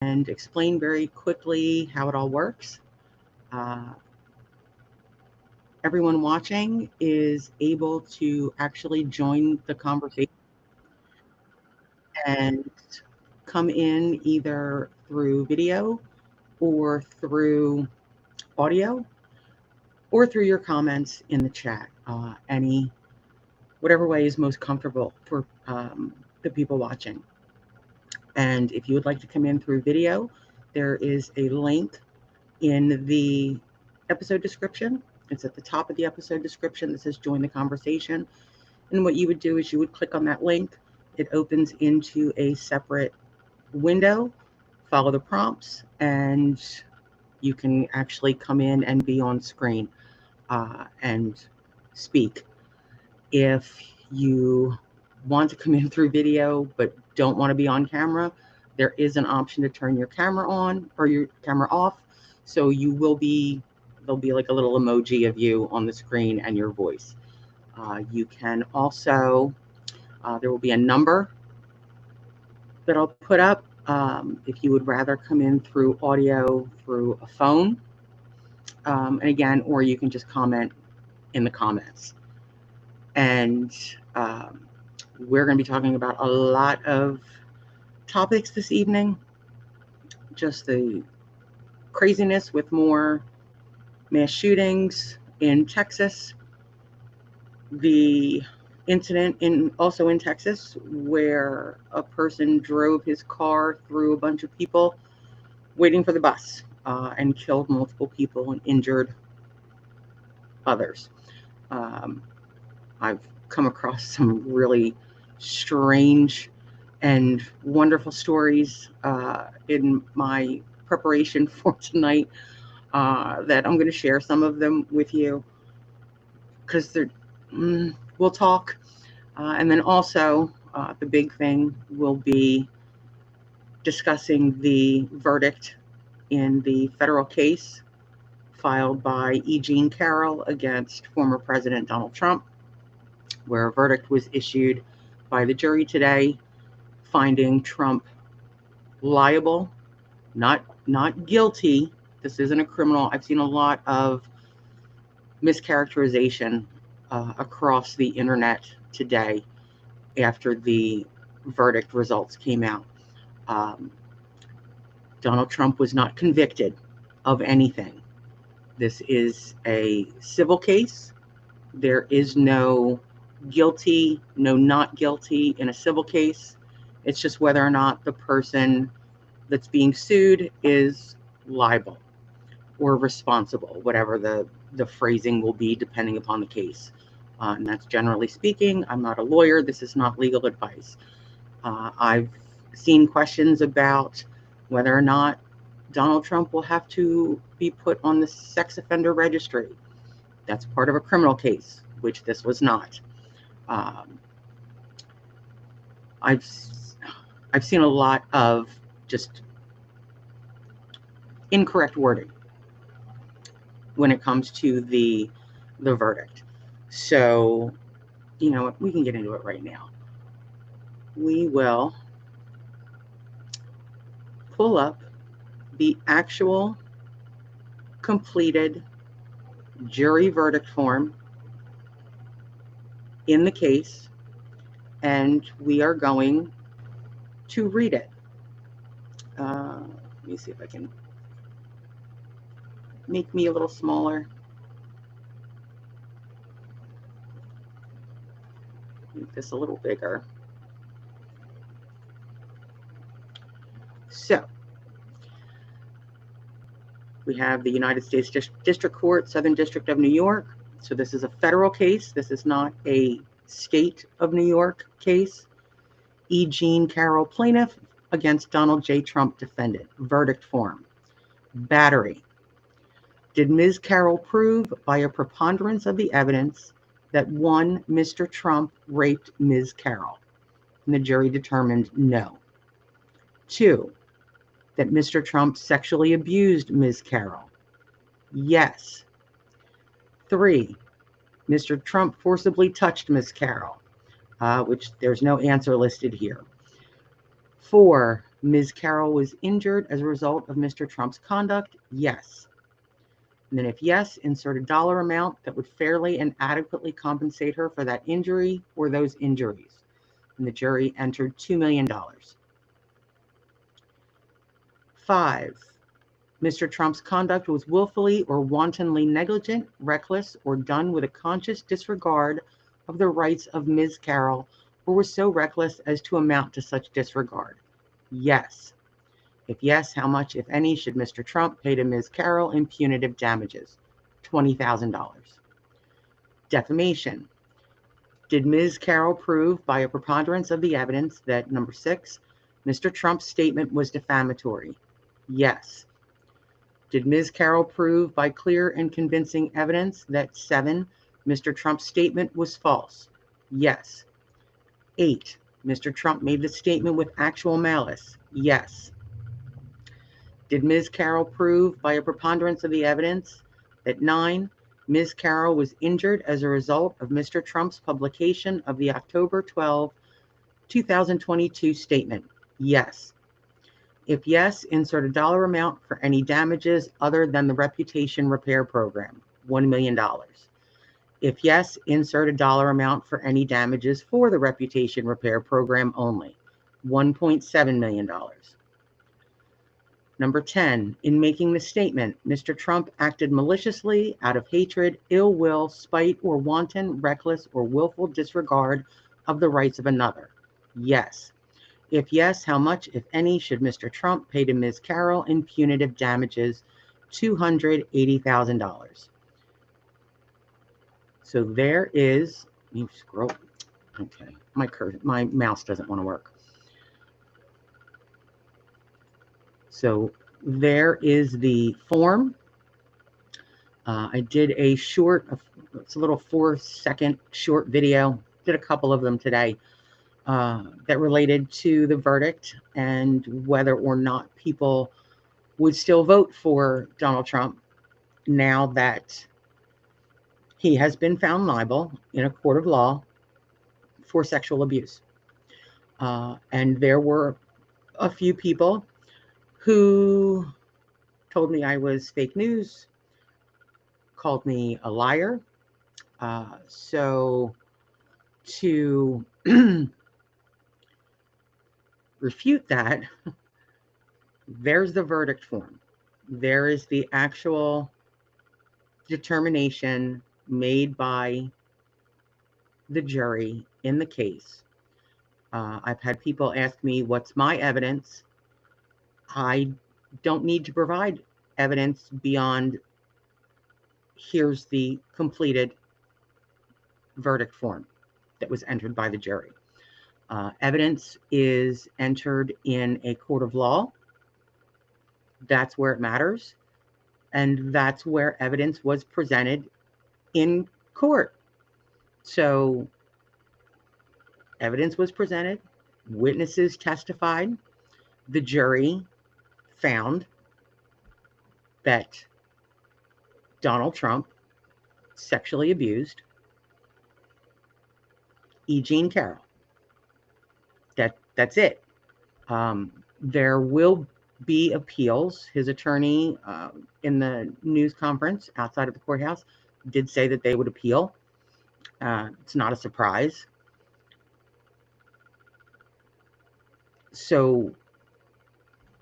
and explain very quickly how it all works. Everyone watching is able to actually join the conversation and come in either through video or through audio or through your comments in the chat. Whatever way is most comfortable for the people watching. And if you would like to come in through video, there is a link in the episode description. It's at the top of the episode description that says join the conversation. And what you would do is you would click on that link. It opens into a separate window, follow the prompts, and you can actually come in and be on screen and speak. If you want to come in through video but don't want to be on camera, there is an option to turn your camera on or your camera off. So there'll be like a little emoji of you on the screen and your voice. You can also, there will be a number that I'll put up if you would rather come in through audio through a phone. And again, or you can just comment in the comments. And we're going to be talking about a lot of topics this evening. Just the craziness with more mass shootings in Texas. The incident also in Texas where a person drove his car through a bunch of people waiting for the bus and killed multiple people and injured others. I've come across some really strange and wonderful stories in my preparation for tonight that I'm going to share some of them with you because we'll talk. And then also the big thing will be discussing the verdict in the federal case filed by E. Jean Carroll against former President Donald Trump, where a verdict was issued by the jury today, finding Trump liable, not guilty. This isn't a criminal. I've seen a lot of mischaracterization across the internet today after the verdict results came out. Donald Trump was not convicted of anything. This is a civil case. There is no guilty, no not guilty in a civil case. It's just whether or not the person that's being sued is liable or responsible, whatever the phrasing will be depending upon the case. And that's generally speaking. I'm not a lawyer. This is not legal advice. I've seen questions about whether or not Donald Trump will have to be put on the sex offender registry. That's part of a criminal case, which this was not. I've seen a lot of just incorrect wording when it comes to the verdict. So, you know, we can get into it right now. We will pull up the actual completed jury verdict form in the case, and we are going to read it. Let me see if I can make me a little smaller. Make this a little bigger. So, we have the United States District Court, Southern District of New York. So this is a federal case. This is not a state of New York case. E. Jean Carroll plaintiff against Donald J. Trump defendant. Verdict form. Battery. Did Ms. Carroll prove by a preponderance of the evidence that one, Mr. Trump raped Ms. Carroll? And the jury determined no. 2, that Mr. Trump sexually abused Ms. Carroll? Yes. 3, Mr. Trump forcibly touched Ms. Carroll, which there's no answer listed here. 4, Ms. Carroll was injured as a result of Mr. Trump's conduct? Yes. And then if yes, insert a dollar amount that would fairly and adequately compensate her for that injury or those injuries. And the jury entered $2 million. 5, Mr. Trump's conduct was willfully or wantonly negligent, reckless, or done with a conscious disregard of the rights of Ms. Carroll, or was so reckless as to amount to such disregard. Yes. If yes, how much, if any, should Mr. Trump pay to Ms. Carroll in punitive damages? $20,000. Defamation. Did Ms. Carroll prove by a preponderance of the evidence that, number 6, Mr. Trump's statement was defamatory? Yes. Did Ms. Carroll prove by clear and convincing evidence that 7, Mr. Trump's statement was false? Yes. 8, Mr. Trump made the statement with actual malice? Yes. Did Ms. Carroll prove by a preponderance of the evidence that 9, Ms. Carroll was injured as a result of Mr. Trump's publication of the October 12, 2022 statement? Yes. If yes, insert a dollar amount for any damages other than the reputation repair program, $1 million. If yes, insert a dollar amount for any damages for the reputation repair program only, $1.7 million. Number 10, in making the statement, Mr. Trump acted maliciously out of hatred, ill will, spite, or wanton, reckless, or willful disregard of the rights of another. Yes. If yes, how much, if any, should Mr. Trump pay to Ms. Carroll in punitive damages? $280,000. So there is, let me scroll. Okay, my mouse doesn't want to work. So there is the form. I did a short, it's a little 4-second short video, did a couple of them today, that related to the verdict and whether or not people would still vote for Donald Trump now that he has been found liable in a court of law for sexual abuse. And there were a few people who told me I was fake news, called me a liar. So to refute that, there's the verdict form. There is the actual determination made by the jury in the case. I've had people ask me, what's my evidence? I don't need to provide evidence beyond here's the completed verdict form that was entered by the jury. Evidence is entered in a court of law. That's where it matters. And that's where evidence was presented in court. So evidence was presented, witnesses testified, the jury found that Donald Trump sexually abused E. Jean Carroll. That's it. There will be appeals. His attorney in the news conference outside of the courthouse did say that they would appeal. It's not a surprise. So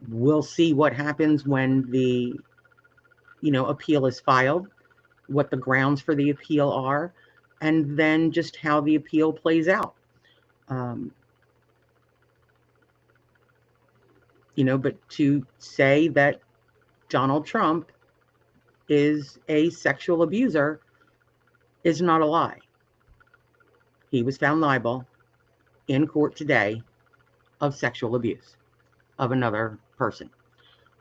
we'll see what happens when the appeal is filed, what the grounds for the appeal are, and then just how the appeal plays out. But to say that Donald Trump is a sexual abuser is not a lie. He was found liable in court today of sexual abuse of another person.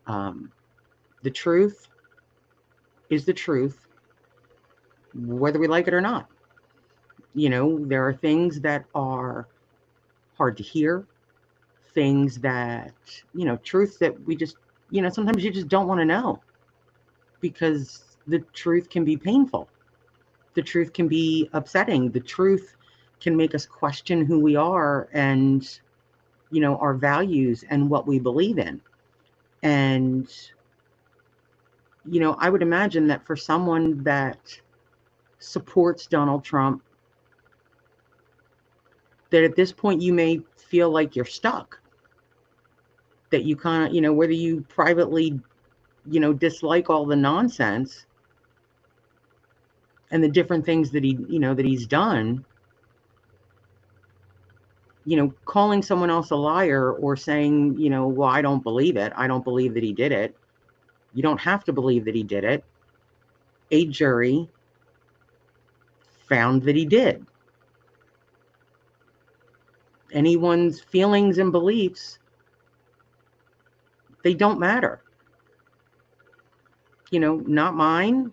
The truth is the truth, whether we like it or not. There are things that are hard to hear, things that, truths that we just, sometimes you just don't want to know because the truth can be painful. The truth can be upsetting. The truth can make us question who we are and our values and what we believe in. And, I would imagine that for someone that supports Donald Trump, that at this point you may feel like you're stuck, that you kind of, whether you privately, dislike all the nonsense and the different things that he's done, calling someone else a liar or saying, well, I don't believe it. I don't believe that he did it. You don't have to believe that he did it. A jury found that he did. Anyone's feelings and beliefs, they don't matter. Not mine,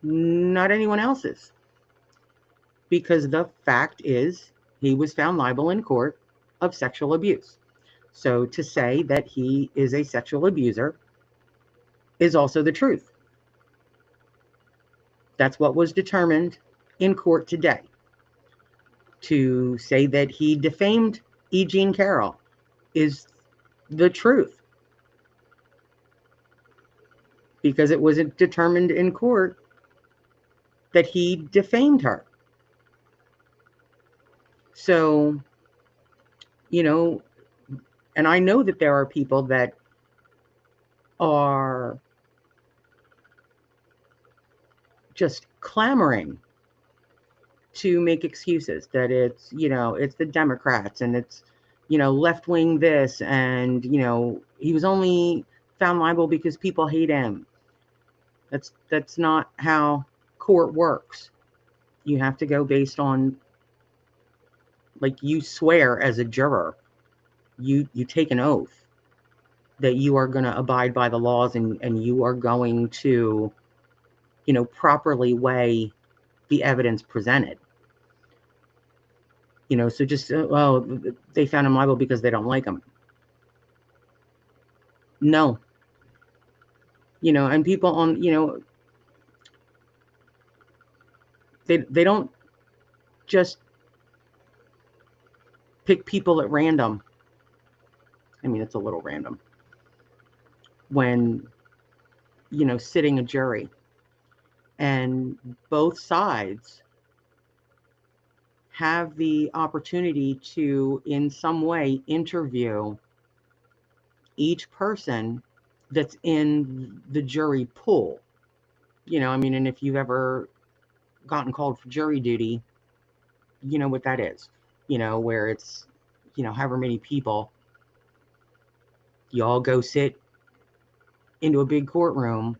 not anyone else's. Because the fact is, he was found liable in court of sexual abuse. So to say that he is a sexual abuser is also the truth. That's what was determined in court today. To say that he defamed E. Jean Carroll is the truth, because it was determined in court that he defamed her. So, and I know that there are people that are just clamoring to make excuses, that it's, it's the Democrats and it's, left-wing this, and, he was only found liable because people hate him. That's not how court works. You have to go based on, like, you swear as a juror, you take an oath that you are going to abide by the laws, and you are going to, properly weigh the evidence presented. So just, well, they found him liable because they don't like him. No. And people on, they don't just pick people at random. I mean, it's a little random when, sitting a jury, and both sides have the opportunity to, in some way, interview each person that's in the jury pool. And if you've ever gotten called for jury duty, you know what that is, where it's, however many people, you all go sit into a big courtroom,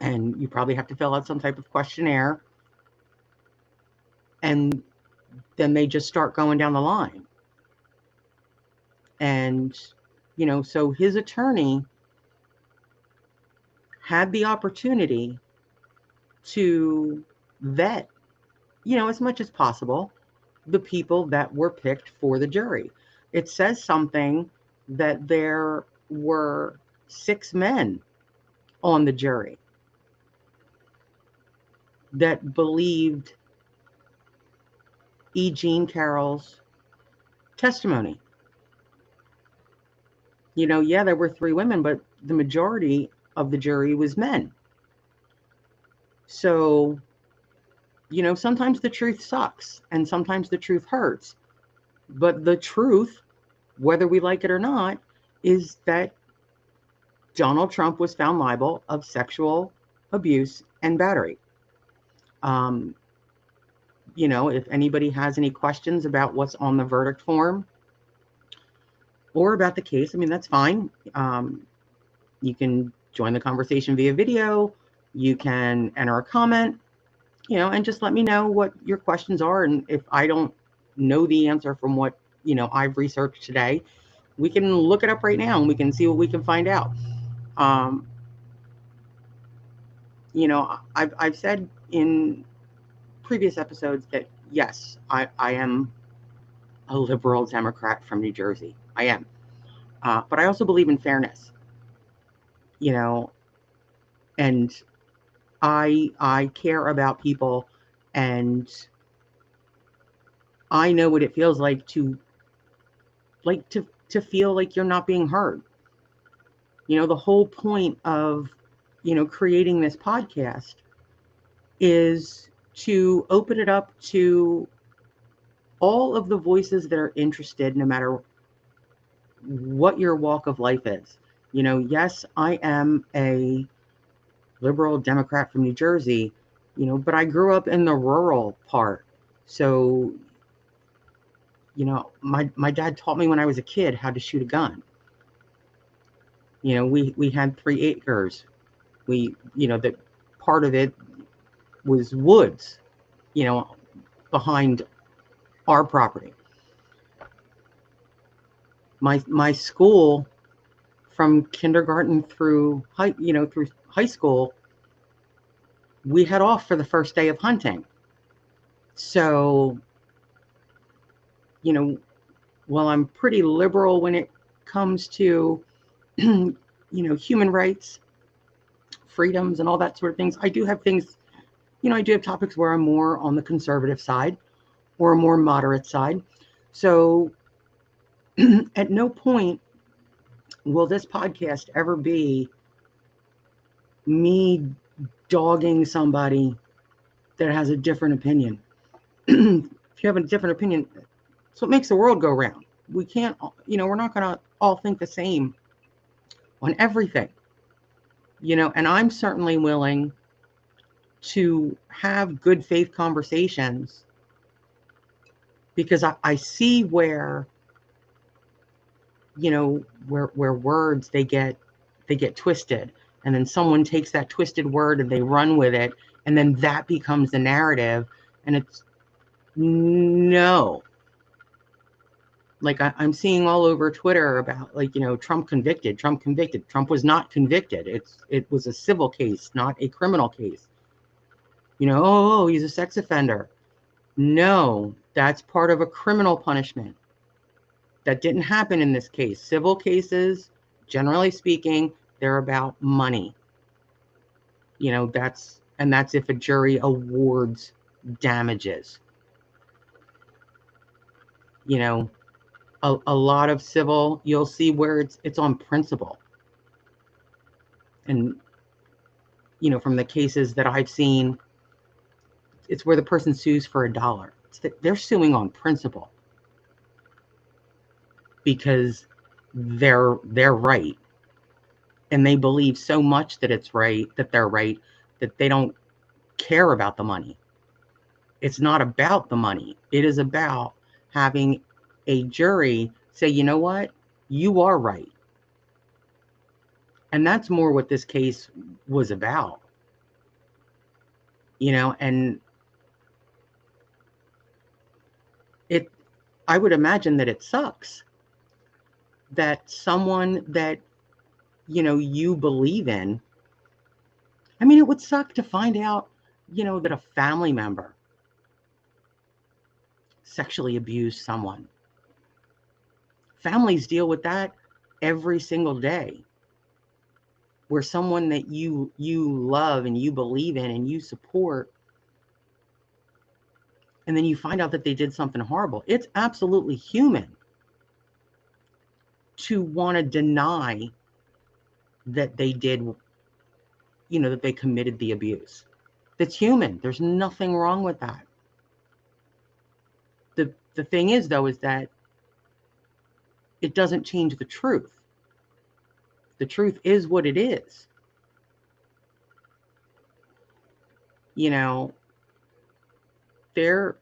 and you probably have to fill out some type of questionnaire, and then they just start going down the line. And, so his attorney had the opportunity to vet, as much as possible, the people that were picked for the jury. It says something that there were 6 men on the jury that believed E. Jean Carroll's testimony. Yeah, there were 3 women, but the majority of the jury was men. So, sometimes the truth sucks, and sometimes the truth hurts. But the truth, whether we like it or not, is that Donald Trump was found liable of sexual abuse and battery. If anybody has any questions about what's on the verdict form or about the case, I mean, that's fine. You can join the conversation via video. You can enter a comment, and just let me know what your questions are. And if I don't know the answer from what, I've researched today, we can look it up right now and we can see what we can find out. I've said in previous episodes that, yes, I am a liberal Democrat from New Jersey. I am. But I also believe in fairness, and I care about people, and I know what it feels like to to feel like you're not being heard. You know, the whole point of, you know, creating this podcast is to open it up to all of the voices that are interested, no matter what your walk of life is. You know, yes, I am a liberal Democrat from New Jersey, you know, but I grew up in the rural part. So, you know, my dad taught me when I was a kid how to shoot a gun. You know, we had 3 acres. You know, that part of it was woods, you know, behind our property. My school, from kindergarten through high school, we head off for the first day of hunting. So, you know, while I'm pretty liberal when it comes to, you know, human rights, freedoms, and all that sort of things, I do have things, you know, I do have topics where I'm more on the conservative side or a more moderate side. So at no point will this podcast ever be me dogging somebody that has a different opinion. If you have a different opinion, it's what makes the world go round. We can't, you know, we're not going to all think the same on everything, you know, and I'm certainly willing to have good faith conversations, because I see where, you know, where words they get twisted, and then someone takes that twisted word and they run with it, and then that becomes the narrative. And it's no, like I'm seeing all over Twitter about, like, you know, Trump convicted. Trump was not convicted. It was a civil case, not a criminal case. You know, oh, he's a sex offender. No, that's part of a criminal punishment. That didn't happen in this case. Civil cases, generally speaking, they're about money. You know, that's if a jury awards damages. You know, a lot of civil, you'll see where it's on principle. And, you know, from the cases that I've seen, it's where the person sues for $1. They're suing on principle, because they're right, and they believe so much that it's right, that they're right, that they don't care about the money. It's not about the money. It is about having a jury say, you know what, you are right. And that's more what this case was about. You know, and I would imagine that it sucks that someone that, you know, you believe in, I mean, it would suck to find out, you know, that a family member sexually abused someone. Families deal with that every single day, where someone that you love and you believe in and you support, and then you find out that they did something horrible. It's absolutely human to want to deny that they did, you know, that they committed the abuse. That's human. There's nothing wrong with that. The thing is, though, is that it doesn't change the truth. The truth is what it is. You know, I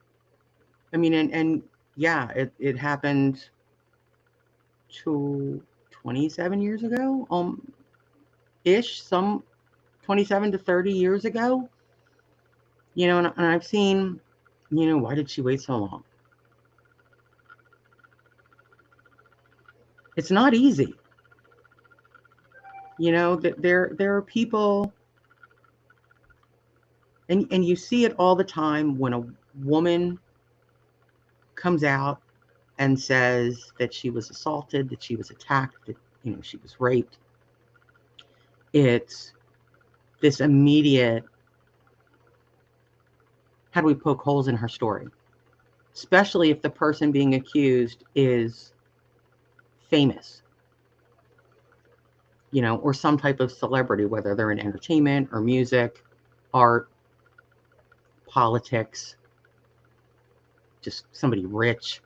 mean, and yeah, it happened 27 years ago, ish, some 27 to 30 years ago. You know, and I've seen, you know, why did she wait so long? It's not easy. You know, that there are people, and you see it all the time when a woman comes out and says that she was assaulted, that she was attacked, that, you know, she was raped. It's this immediate, how do we poke holes in her story? Especially if the person being accused is famous, you know, or some type of celebrity, whether they're in entertainment or music, art, politics, just somebody rich,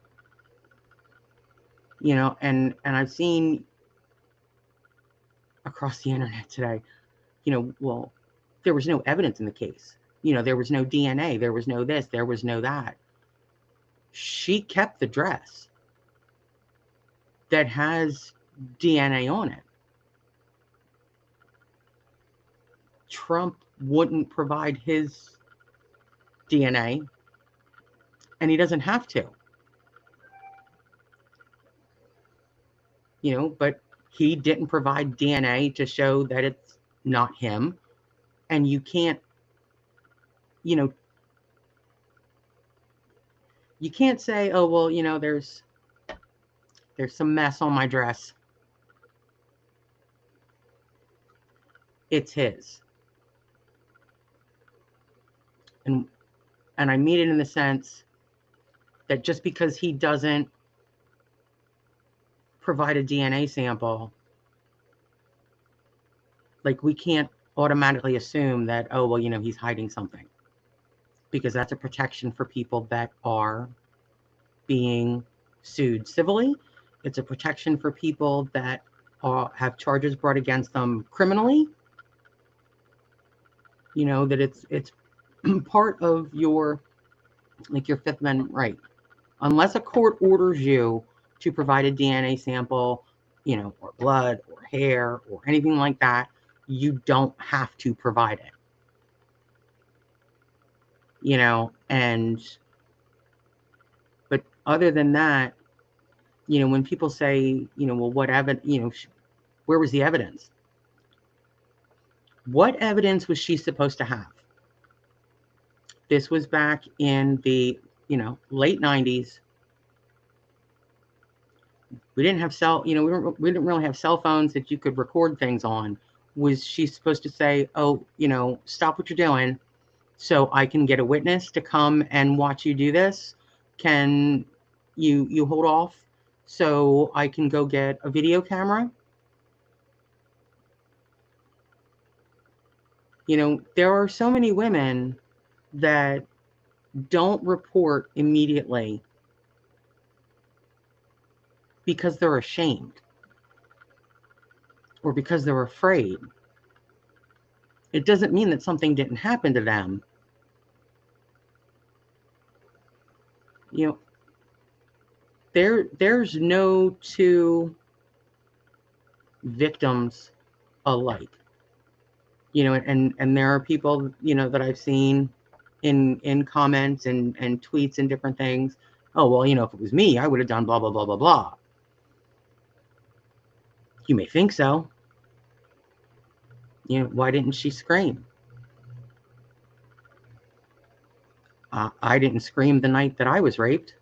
you know, and I've seen across the internet today, you know, well, there was no evidence in the case. You know, there was no DNA, there was no this, there was no that. She kept the dress that has DNA on it. Trump wouldn't provide his DNA, and he doesn't have to. You know, but he didn't provide DNA to show that it's not him. And you can't, you know, you can't say, oh, well, you know, there's some mess on my dress. It's his. And I mean it in the sense that just because he doesn't provide a DNA sample, like, we can't automatically assume that, oh, well, you know, he's hiding something, because that's a protection for people that are being sued civilly. It's a protection for people that have charges brought against them criminally. You know, that it's part of your, like, your Fifth Amendment right. Unless a court orders you to provide a DNA sample, you know, or blood or hair or anything like that, you don't have to provide it. You know, but other than that, you know, when people say, you know, well, what evidence, you know, where was the evidence? What evidence was she supposed to have? This was back in the, you know, late 90s. We didn't have we didn't really have cell phones that you could record things on. Was she supposed to say, oh, you know, stop what you're doing so I can get a witness to come and watch you do this? Can you hold off so I can go get a video camera? You know, there are so many women that don't report immediately because they're ashamed or because they're afraid. It doesn't mean that something didn't happen to them. You know, there's no two victims alike. You know, and there are people, you know, that I've seen in comments and tweets and different things. Oh, well, you know, if it was me, I would have done blah, blah, blah, blah, blah. You may think so. You know, why didn't she scream? I didn't scream the night that I was raped.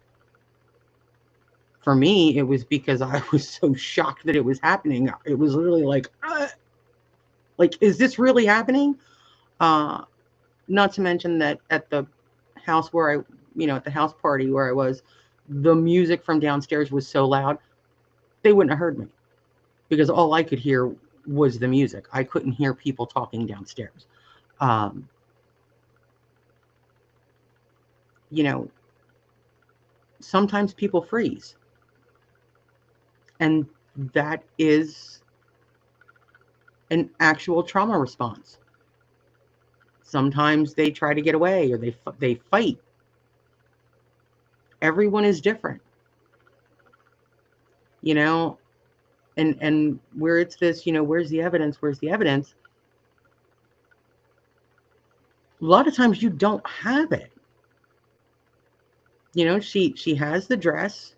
For me, it was because I was so shocked that it was happening. It was literally like, is this really happening? Not to mention that at the house where at the house party where I was, the music from downstairs was so loud, they wouldn't have heard me, because all I could hear was the music. I couldn't hear people talking downstairs. You know, sometimes people freeze. And that is an actual trauma response. Sometimes they try to get away, or they fight. Everyone is different. You know, and where it's this, you know, where's the evidence? Where's the evidence? A lot of times you don't have it. You know, she has the dress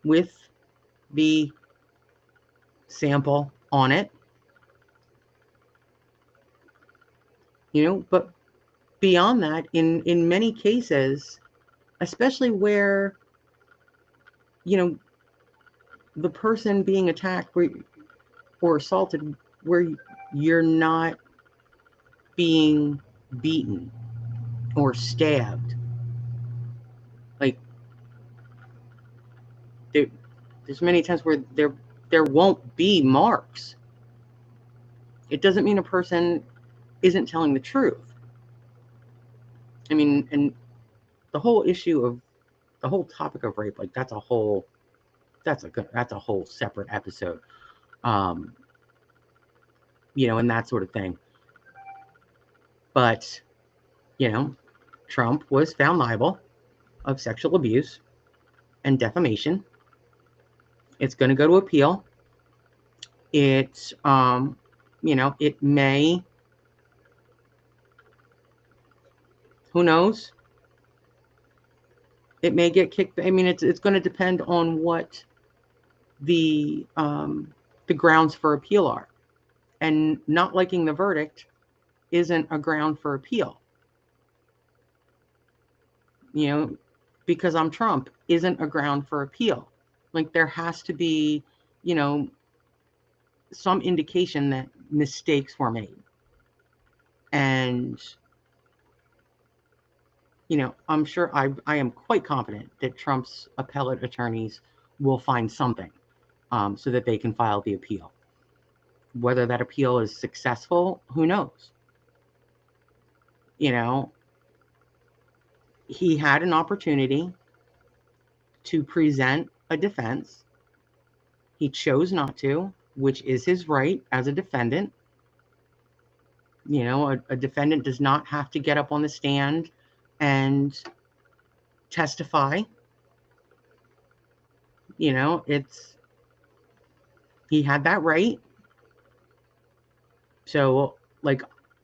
with the sample on it. You know, but beyond that, in many cases, especially where, you know, the person being attacked or assaulted, where you're not being beaten or stabbed, like, There's many times where there won't be marks. It doesn't mean a person isn't telling the truth. I mean, and the whole issue of the whole topic of rape, like that's a whole separate episode. You know, and that sort of thing. But, you know, Trump was found liable of sexual abuse and defamation. It's going to go to appeal. It's, you know, it may, who knows? It may get kicked. I mean, it's going to depend on what the grounds for appeal are. And not liking the verdict isn't a ground for appeal. You know, because I'm Trump isn't a ground for appeal. Like there has to be, you know, some indication that mistakes were made. And, you know, I'm sure I am quite confident that Trump's appellate attorneys will find something so that they can file the appeal. Whether that appeal is successful, who knows? You know, he had an opportunity to present a defense. He chose not to, which is his right as a defendant. You know, a defendant does not have to get up on the stand and testify. You know, he had that right. So, like,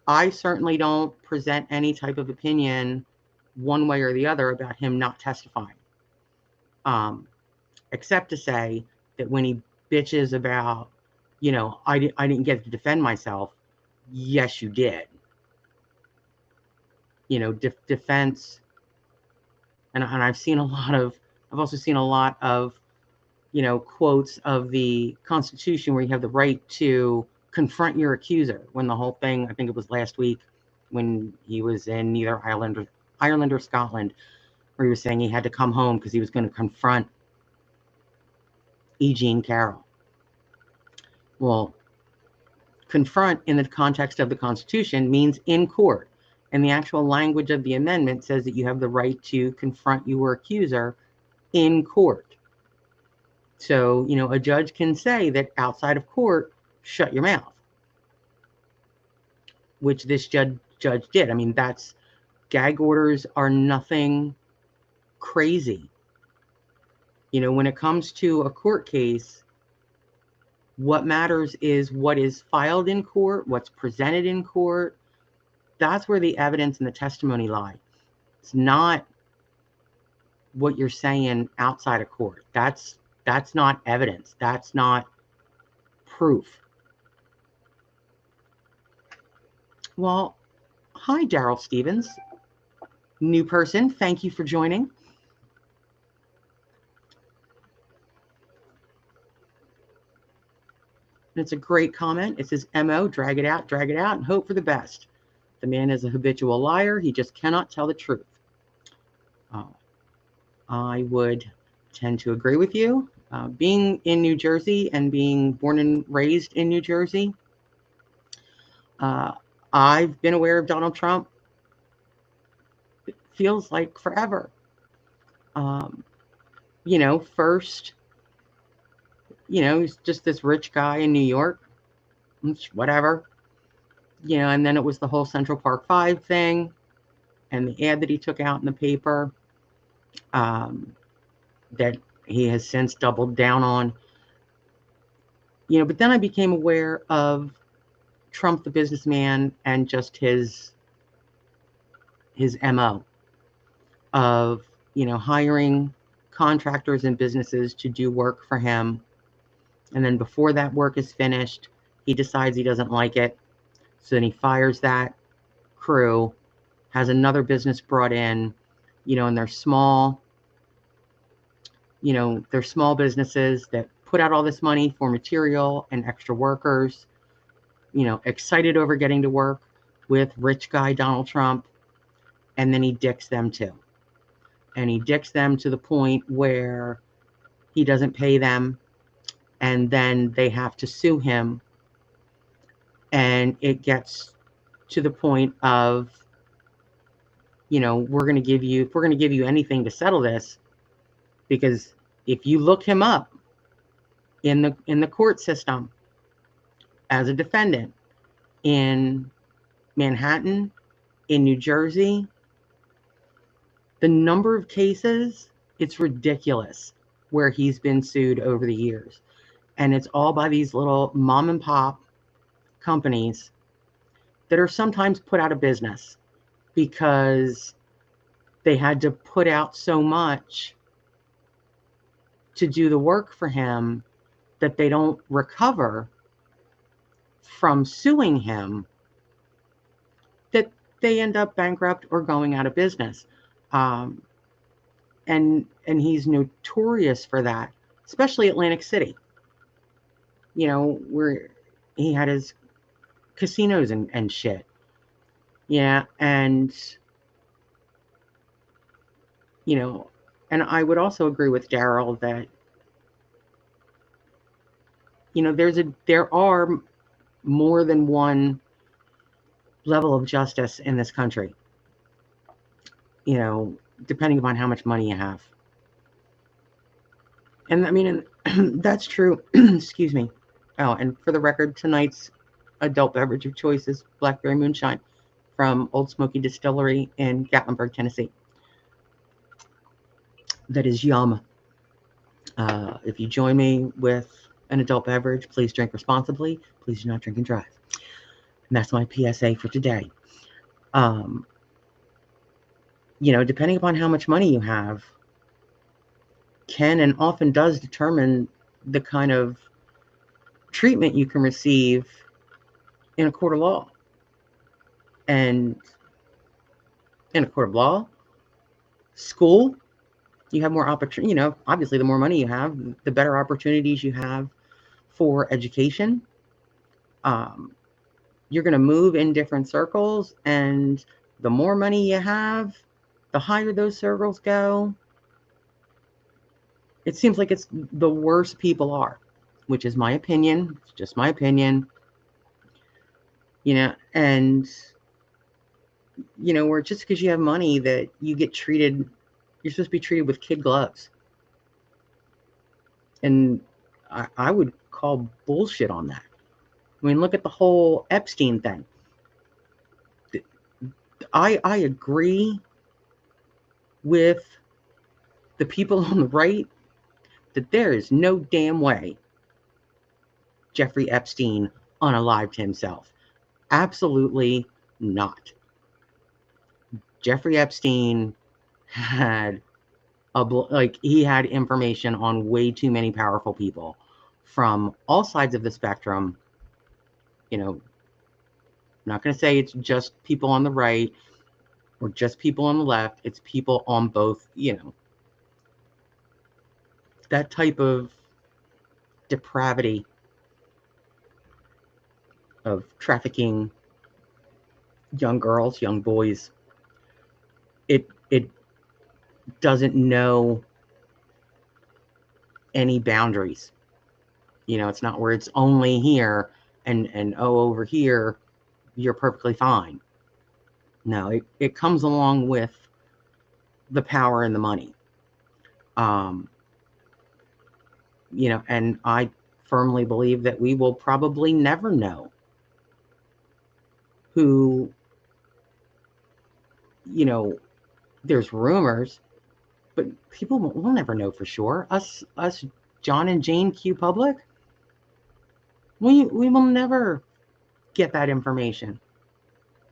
I certainly don't present any type of opinion one way or the other about him not testifying. Except to say that when he bitches about, you know, I didn't get to defend myself, yes, you did. You know, defense, and I've also seen a lot of, you know, quotes of the Constitution where you have the right to confront your accuser, when the whole thing, I think it was last week when he was in either Ireland or Scotland, where he was saying he had to come home because he was going to confront E. Jean Carroll. Well, confront in the context of the Constitution means in court. And the actual language of the amendment says that you have the right to confront your accuser in court. So, you know, a judge can say that outside of court, shut your mouth, which this judge did. I mean, gag orders are nothing crazy. You know, when it comes to a court case, what matters is what is filed in court, what's presented in court. That's where the evidence and the testimony lie. It's not what you're saying outside of court. That's not evidence. That's not proof. Well, hi, Daryl Stevens. New person, thank you for joining. It's a great comment. It says, MO, drag it out, and hope for the best. The man is a habitual liar. He just cannot tell the truth. I would tend to agree with you. Being in New Jersey and being born and raised in New Jersey, I've been aware of Donald Trump. It feels like forever. You know, first, you know, he's just this rich guy in New York, whatever. You know, and then it was the whole Central Park 5 thing and the ad that he took out in the paper that he has since doubled down on. You know, but then I became aware of Trump the businessman and just his MO of, you know, hiring contractors and businesses to do work for him. And then before that work is finished, he decides he doesn't like it. So then he fires that crew, has another business brought in, you know, and they're small businesses that put out all this money for material and extra workers, you know, excited over getting to work with rich guy Donald Trump. And then he dicks them too. And he dicks them to the point where he doesn't pay them, and then they have to sue him, and it gets to the point of, we're going to give you, if we're going to give you anything to settle this, because if you look him up in the court system as a defendant in Manhattan, in New Jersey, the number of cases, it's ridiculous where he's been sued over the years. And it's all by these little mom and pop companies that are sometimes put out of business because they had to put out so much to do the work for him that they don't recover from suing him, that they end up bankrupt or going out of business. And he's notorious for that, especially Atlantic City, where he had his casinos and shit. Yeah, and and I would also agree with Daryl that there are more than one level of justice in this country, depending upon how much money you have. And I mean, that's true. Excuse me. Oh, and for the record, tonight's adult beverage of choice is Blackberry Moonshine from Old Smoky Distillery in Gatlinburg, Tennessee. That is yum. If you join me with an adult beverage, please drink responsibly. Please do not drink and drive. And that's my PSA for today. Depending upon how much money you have, can and often does determine the kind of treatment you can receive in a court of law. And in a court of law, school, you have more opportunity. Obviously, the more money you have, the better opportunities you have for education. You're going to move in different circles, and the more money you have, the higher those circles go. It seems like it's the worse people are, which is my opinion. It's just my opinion. And where just because you have money that you get treated, you're supposed to be treated with kid gloves. And I would call bullshit on that. I mean, look at the whole Epstein thing. I agree with the people on the right that there is no damn way Jeffrey Epstein unalived himself. Absolutely not. Jeffrey Epstein had he had information on way too many powerful people from all sides of the spectrum. I'm not going to say it's just people on the right or just people on the left. It's people on both, that type of depravity of trafficking young girls, young boys. It doesn't know any boundaries. It's not where it's only here and over here you're perfectly fine. No, it comes along with the power and the money. And I firmly believe that we will probably never know who, there's rumors, but people will never know for sure. Us John and Jane Q Public, we will never get that information.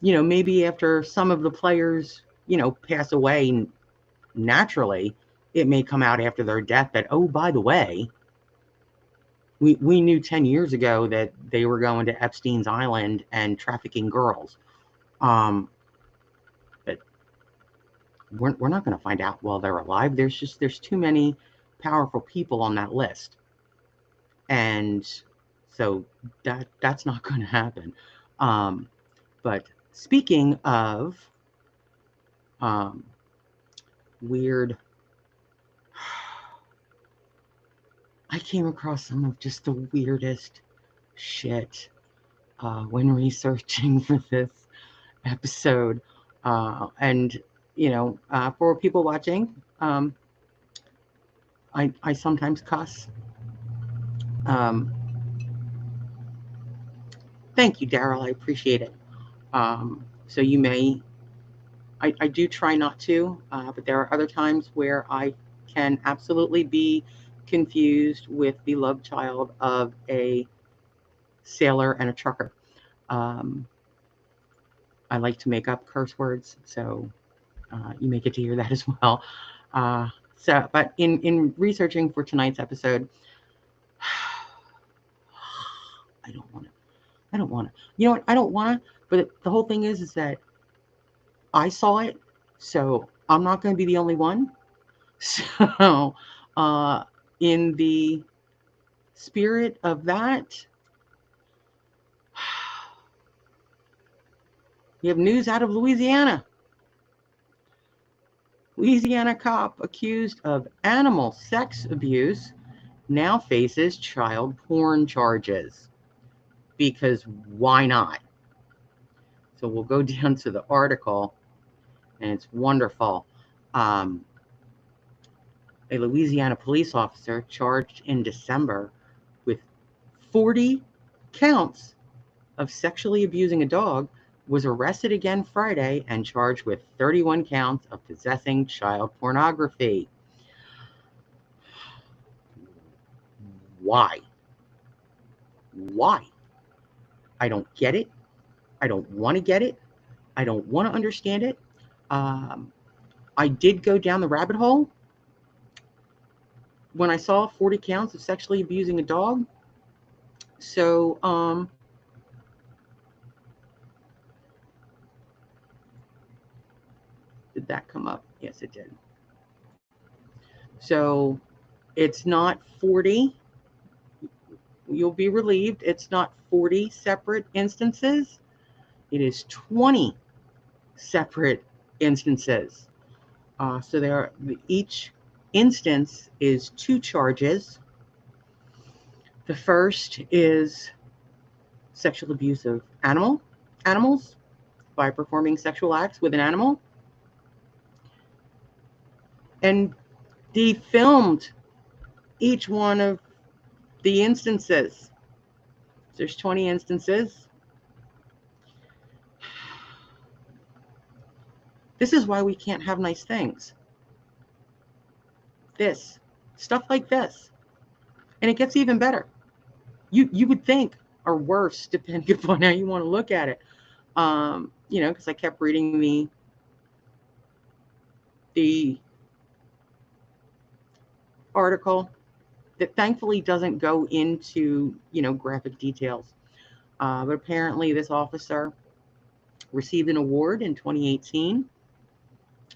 Maybe after some of the players, pass away naturally, it may come out after their death that, oh, by the way, we knew 10 years ago that they were going to Epstein's Island and trafficking girls. But we're not going to find out while they're alive. There's too many powerful people on that list. And so that's not going to happen. But speaking of weird, I came across some of just the weirdest shit when researching for this episode. And, for people watching, I sometimes cuss. Thank you, Daryl. I appreciate it. So you may, I do try not to, but there are other times where I can absolutely be confused with the love child of a sailor and a trucker. I like to make up curse words, so you may get to hear that as well. But in researching for tonight's episode, I don't want to. You know what? I don't want to. But the whole thing is that I saw it, so I'm not going to be the only one. So, in the spirit of that, we have news out of Louisiana. Louisiana cop accused of animal sex abuse now faces child porn charges. Because why not? So we'll go down to the article, and it's wonderful. A Louisiana police officer charged in December with 40 counts of sexually abusing a dog was arrested again Friday and charged with 31 counts of possessing child pornography. Why? Why? I don't get it. I don't want to get it. I don't want to understand it. I did go down the rabbit hole when I saw 40 counts of sexually abusing a dog. So, did that come up? Yes, it did. So, it's not 40. You'll be relieved. It's not 40 separate instances. It is 20 separate instances. So each instance is 2 charges. The first is sexual abuse of animals by performing sexual acts with an animal. And they filmed each one of the instances. There's 20 instances. This is why we can't have nice things. This. Stuff like this. And it gets even better. You would think, or worse, depending upon how you want to look at it. Because I kept reading the article that thankfully doesn't go into, graphic details. But apparently this officer received an award in 2018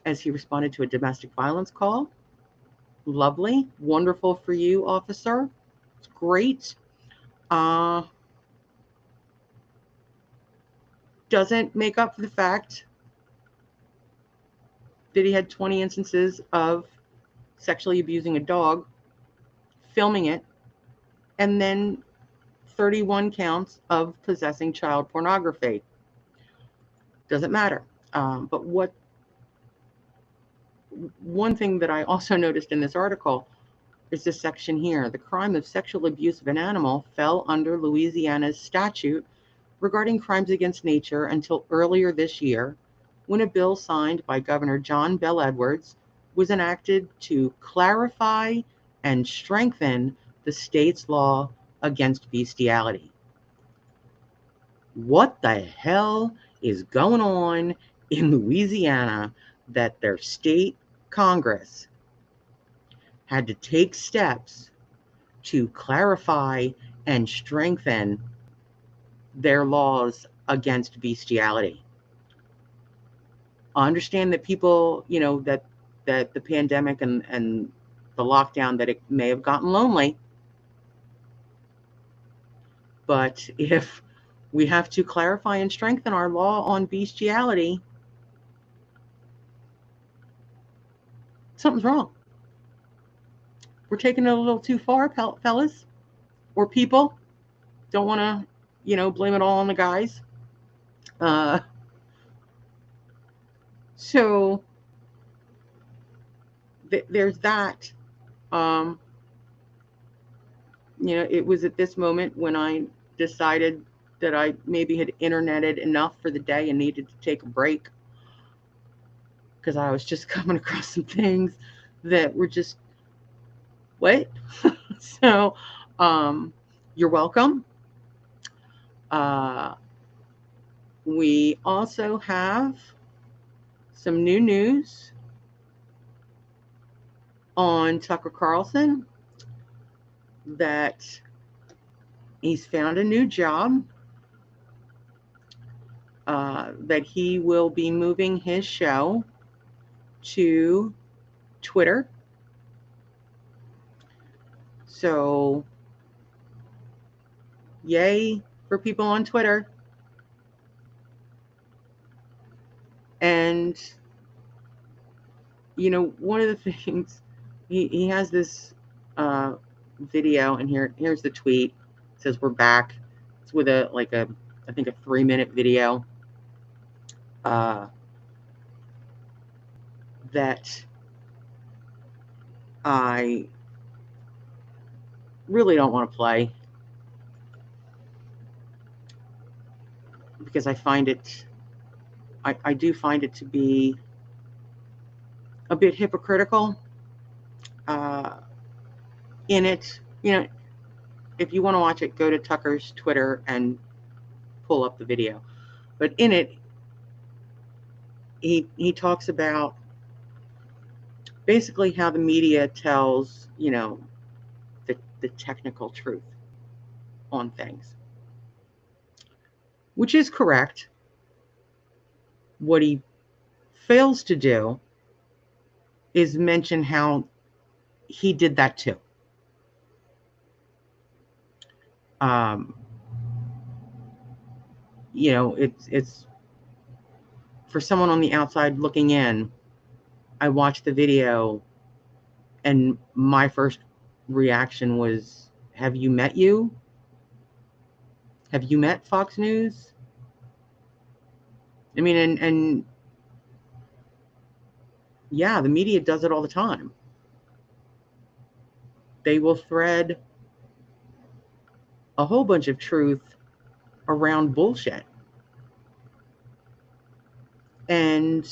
as he responded to a domestic violence call. Lovely. Wonderful for you, officer. It's great. Doesn't make up for the fact that he had 20 instances of sexually abusing a dog, filming it, and then 31 counts of possessing child pornography. Doesn't matter. But one thing that I also noticed in this article is this section here. The crime of sexual abuse of an animal fell under Louisiana's statute regarding crimes against nature until earlier this year, when a bill signed by Governor John Bel Edwards was enacted to clarify and strengthen the state's law against bestiality. What the hell is going on in Louisiana that their state Congress had to take steps to clarify and strengthen their laws against bestiality? I understand that people, that the pandemic and the lockdown, that it may have gotten lonely. But if we have to clarify and strengthen our law on bestiality, something's wrong. we're taking it a little too far, fellas or people. Don't want to, blame it all on the guys. So there's that. It was at this moment when I decided that I maybe had interneted enough for the day and needed to take a break, because I was just coming across some things that were just, what? So, you're welcome. We also have some new news on Tucker Carlson, that he's found a new job, that he will be moving his show to Twitter. So, yay for people on Twitter. And, one of the things, he has this video, and here's the tweet. It says, "We're back." It's with I think a 3-minute video that I really don't want to play, because I do find it to be a bit hypocritical. In it, if you want to watch it, go to Tucker's Twitter and pull up the video. But in it, he talks about basically how the media tells, the technical truth on things, which is correct. What he fails to do is mention how he did that too. It's for someone on the outside looking in. I watched the video, and my first reaction was, have you met Fox News? I mean, and yeah, the media does it all the time. They will thread a whole bunch of truth around bullshit. And,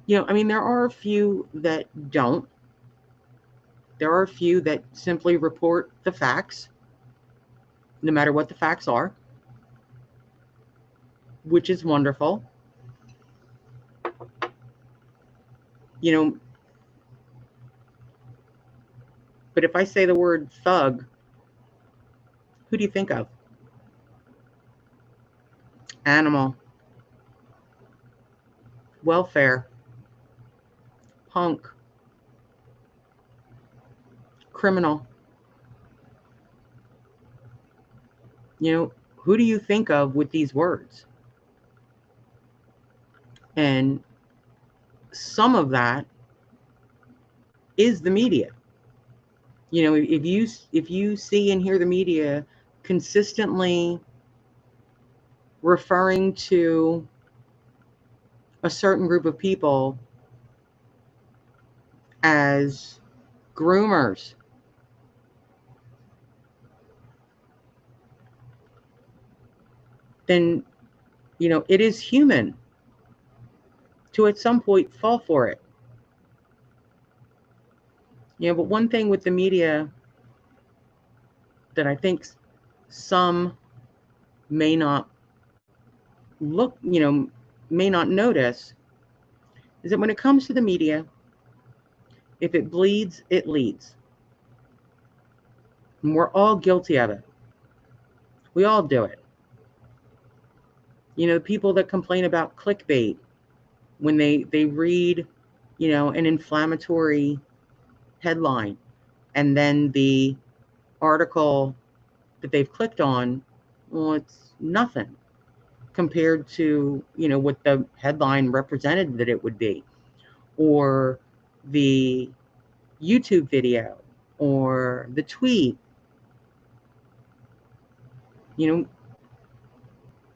there are a few that don't. There are a few that simply report the facts, no matter what the facts are, which is wonderful. But if I say the word thug, who do you think of? Animal, welfare, punk, criminal. Who do you think of with these words? And some of that is the media. If you see and hear the media consistently referring to a certain group of people as groomers, then it is human to at some point fall for it. But one thing with the media that I think some may not may not notice, is that when it comes to the media, if it bleeds, it leads. And we're all guilty of it. We all do it. People that complain about clickbait when they read, an inflammatory headline, and then the article that they've clicked on, well, it's nothing compared to, what the headline represented that it would be. Or the YouTube video or the tweet.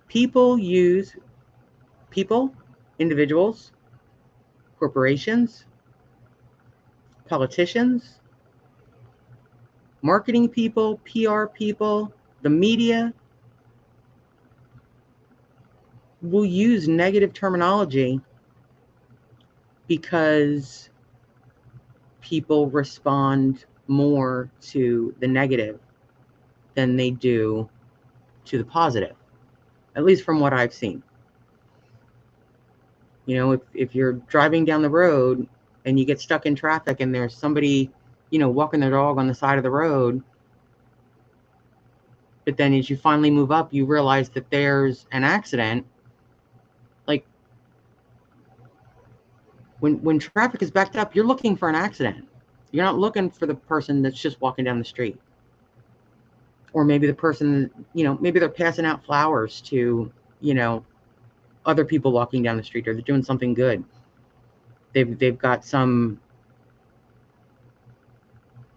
People, individuals, corporations, politicians, marketing people, PR people, the media will use negative terminology because people respond more to the negative than they do to the positive, at least from what I've seen. If you're driving down the road and you get stuck in traffic and there's somebody, walking their dog on the side of the road, but then as you finally move up, you realize that there's an accident. Like, when traffic is backed up, you're looking for an accident. You're not looking for the person that's just walking down the street. Or maybe the person, maybe they're passing out flowers to, other people walking down the street, or they're doing something good. They've got some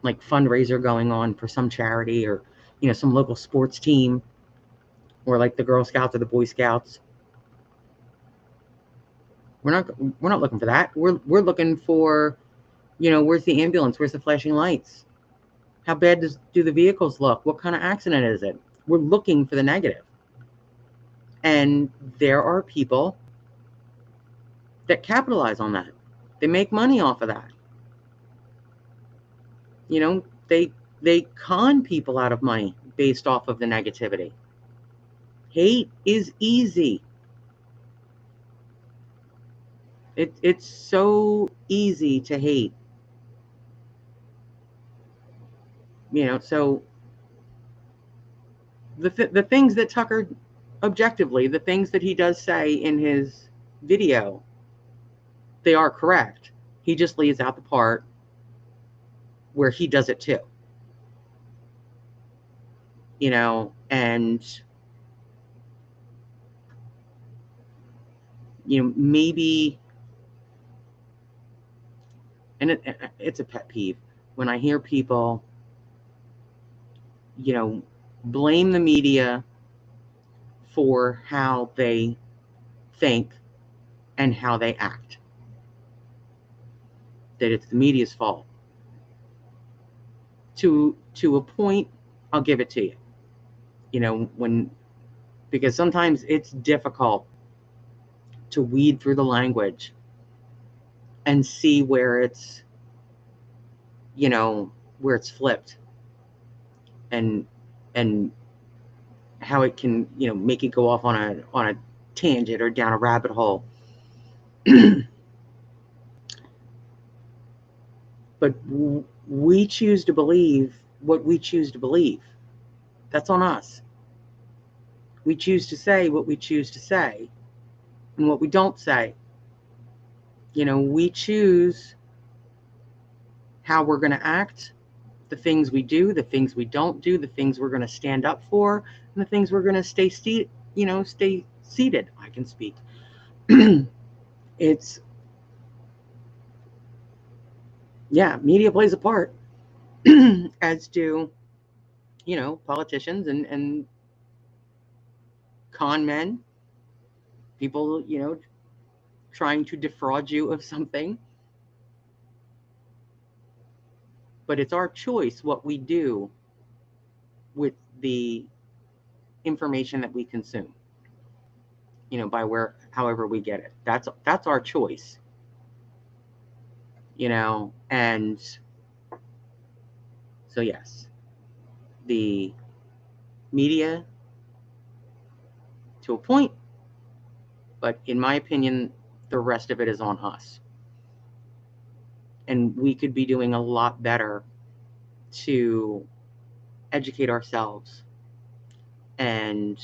like fundraiser going on for some charity, or some local sports team, or like the Girl Scouts or the Boy Scouts. We're not looking for that. We're looking for, where's the ambulance? Where's the flashing lights? How bad do the vehicles look? What kind of accident is it? We're looking for the negative. And there are people that capitalize on that. They make money off of that. They con people out of money based off of the negativity. Hate is easy. It's so easy to hate. So the things that Tucker, objectively, the things that he does say in his video, they are correct. He just leaves out the part where he does it too. And maybe, and it's a pet peeve when I hear people, blame the media for how they think and how they act. That it's the media's fault. To a point, I'll give it to you. Because sometimes it's difficult to weed through the language and see where it's, where it's flipped, and how it can, make it go off on a tangent or down a rabbit hole. But we choose to believe what we choose to believe. That's on us. We choose to say what we choose to say and what we don't say. We choose how we're going to act, the things we do, the things we don't do, the things we're going to stand up for, and the things we're going to stay seated. I can speak. It's, media plays a part, as do, politicians and con men, people, trying to defraud you of something. But it's our choice what we do with the information that we consume, by however we get it. That's our choice, and so yes, the media to a point, but in my opinion, the rest of it is on us. And we could be doing a lot better to educate ourselves and,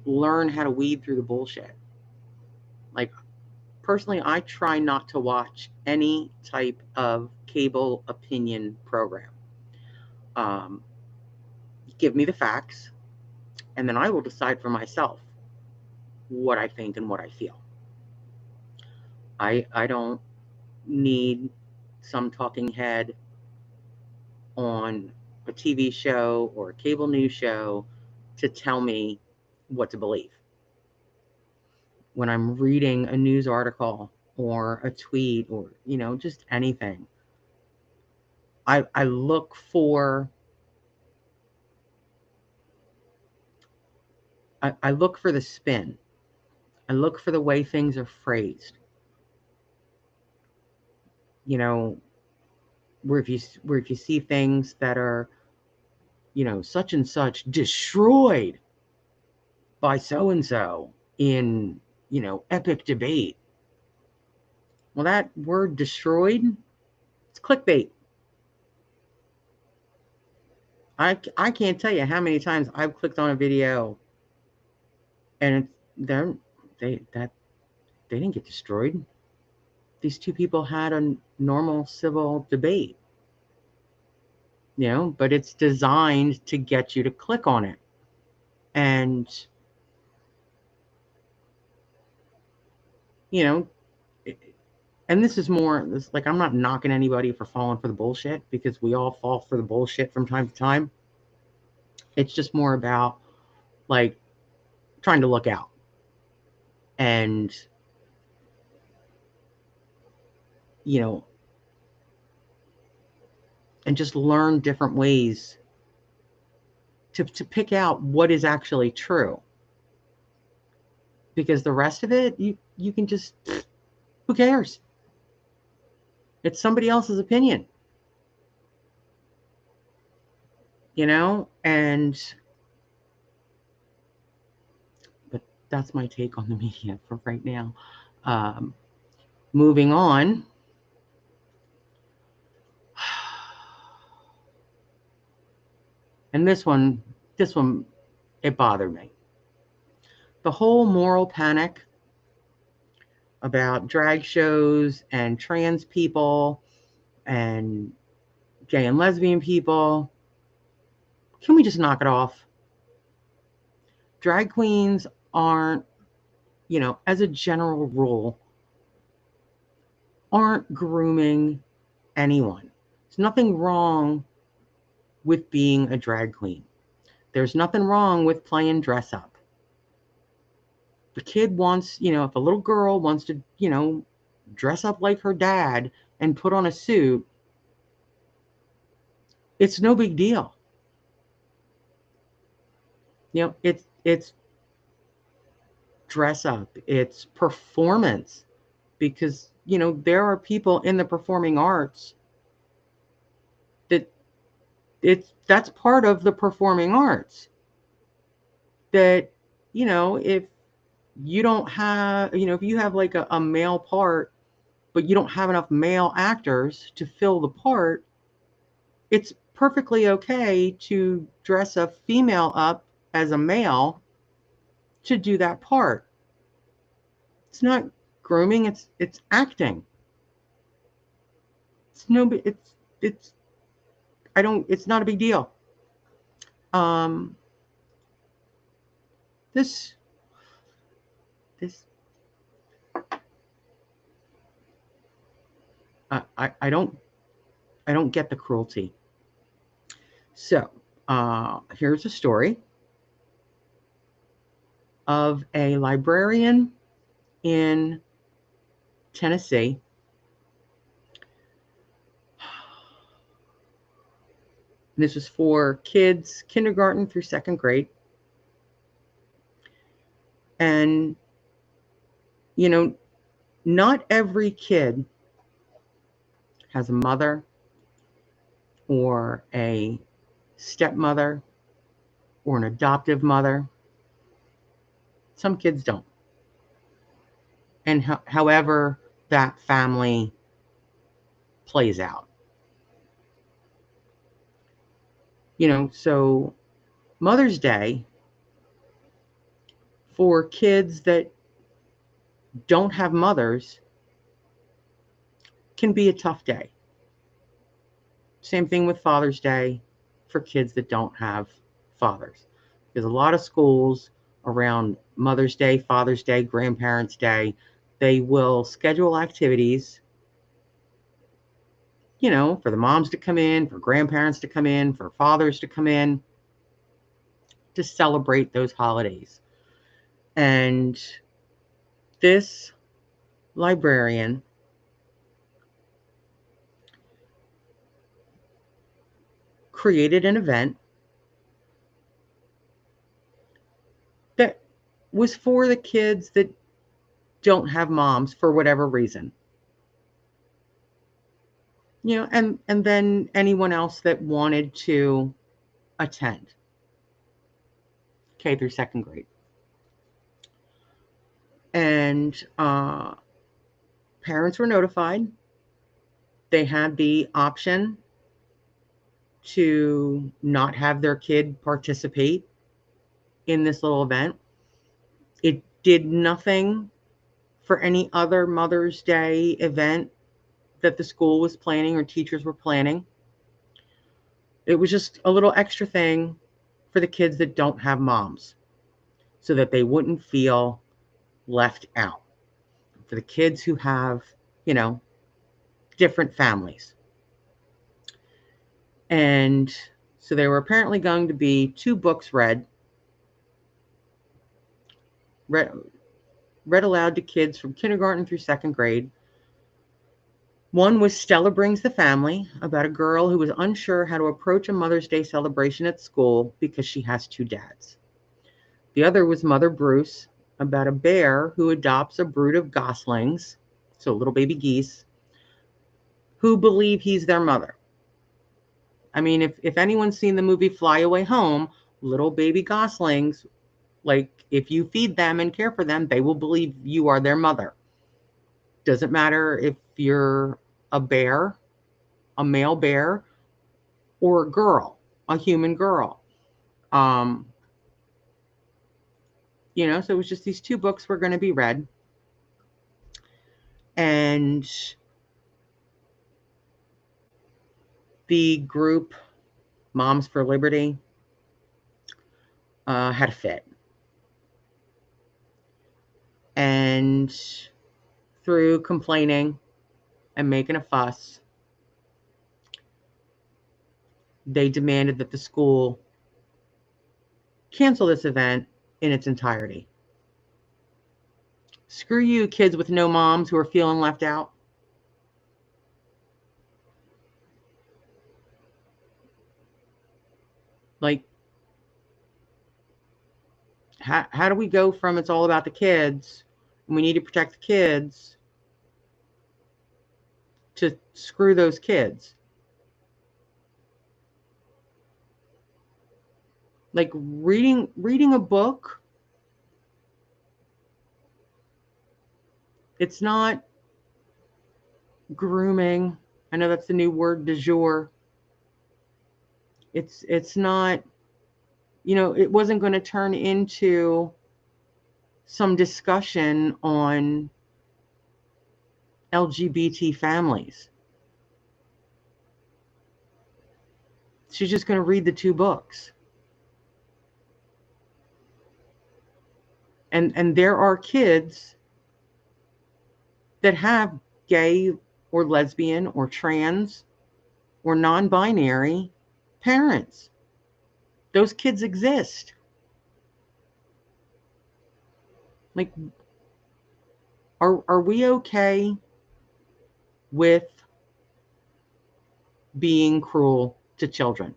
learn how to weed through the bullshit. Like, personally, I try not to watch any type of cable opinion program. Give me the facts, and then I will decide for myself what I think and what I feel. I don't need some talking head on a TV show or a cable news show to tell me what to believe. When I'm reading a news article or a tweet or, just anything, I look for I look for the spin. I look for the way things are phrased. Where if you see things that are, such and such destroyed by so and so in, epic debate. Well, that word destroyed, it's clickbait. I can't tell you how many times I've clicked on a video and they didn't get destroyed. These two people had a normal civil debate, but it's designed to get you to click on it. And, and this is more, like, I'm not knocking anybody for falling for the bullshit, because we all fall for the bullshit from time to time. It's just more about, like, trying to look out and, and just learn different ways to pick out what is actually true. Because the rest of it, you can just, who cares? It's somebody else's opinion. But that's my take on the media for right now. Moving on. And this one, it bothered me. The whole moral panic about drag shows and trans people and gay and lesbian people. Can we just knock it off? Drag queens aren't, as a general rule, aren't grooming anyone. There's nothing wrong with being a drag queen. There's nothing wrong with playing dress up. The kid wants, if a little girl wants to, dress up like her dad and put on a suit, it's no big deal. It's dress up, it's performance, because, there are people in the performing arts that's part of the performing arts. That, if you don't have, if you have like a male part, but you don't have enough male actors to fill the part, it's perfectly okay to dress a female up as a male to do that part. It's not grooming, it's acting. It's not a big deal. This I don't get the cruelty. So here's a story of a librarian in Tennessee This was for kids kindergarten through second grade. And, not every kid has a mother or a stepmother or an adoptive mother. Some kids don't. And however that family plays out. So Mother's Day for kids that don't have mothers can be a tough day. Same thing with Father's Day for kids that don't have fathers. There's a lot of schools around Mother's Day, Father's Day, Grandparents' Day. They will schedule activities you know, for the moms to come in, for grandparents to come in, for fathers to come in, to celebrate those holidays. And this librarian created an event that was for the kids that don't have moms for whatever reason. You know, and then anyone else that wanted to attend, K through second grade. And parents were notified. They had the option to not have their kid participate in this little event. It did nothing for any other Mother's Day event that the school was planning or teachers were planning. It was just a little extra thing for the kids that don't have moms, so that they wouldn't feel left out. For the kids who have, you know, different families. And so there were apparently going to be 2 books read aloud to kids from kindergarten through second grade. One was Stella Brings the Family, about a girl who was unsure how to approach a Mother's Day celebration at school because she has 2 dads. The other was Mother Bruce, about a bear who adopts a brood of goslings, so little baby geese, who believe he's their mother. I mean, if anyone's seen the movie Fly Away Home, little baby goslings, like, if you feed them and care for them, they will believe you are their mother. Doesn't matter if you're a bear, a male bear, or a girl, a human girl. You know, so it was just these 2 books were going to be read. And the group, Moms for Liberty, had a fit. And through complaining and making a fuss, they demanded that the school cancel this event in its entirety. Screw you, kids with no moms who are feeling left out. Like, how do we go from it's all about the kids and we need to protect the kids to screw those kids? Like, reading a book, it's not grooming. I know that's the new word du jour. It's not, you know, it wasn't going to turn into some discussion on LGBT families. She's just going to read the 2 books. And there are kids that have gay or lesbian or trans or non-binary parents. Those kids exist. Like, are we okay with being cruel to children?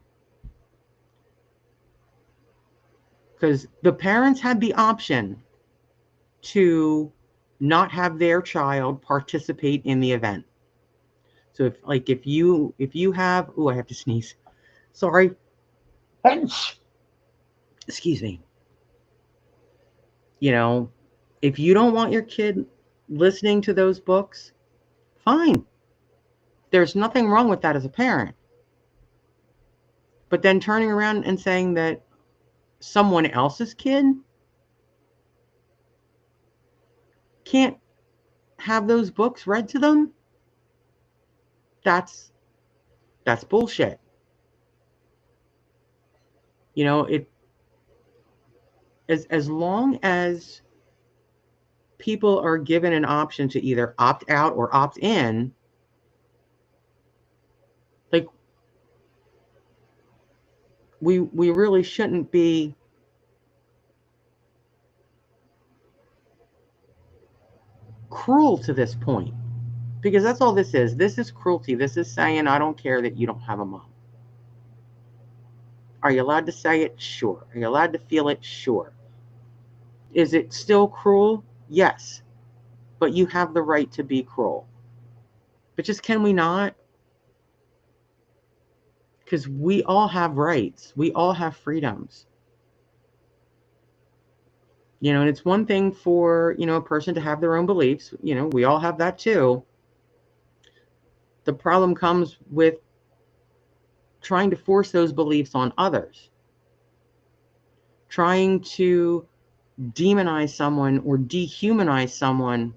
Because the parents had the option to not have their child participate in the event. So if you have, I have to sneeze. Sorry. Excuse me. You know, if you don't want your kid listening to those books, fine. There's nothing wrong with that as a parent. But then turning around and saying that someone else's kid can't have those books read to them, that's bullshit. You know, as long as people are given an option to either opt out or opt in, we really shouldn't be cruel to this point, because that's all this is. This is cruelty. This is saying, I don't care that you don't have a mom. Are you allowed to say it? Sure. Are you allowed to feel it? Sure. Is it still cruel? Yes. But you have the right to be cruel. But just, can we not? Because we all have rights. We all have freedoms. And it's one thing for, a person to have their own beliefs. We all have that too. The problem comes with trying to force those beliefs on others. Trying to demonize someone or dehumanize someone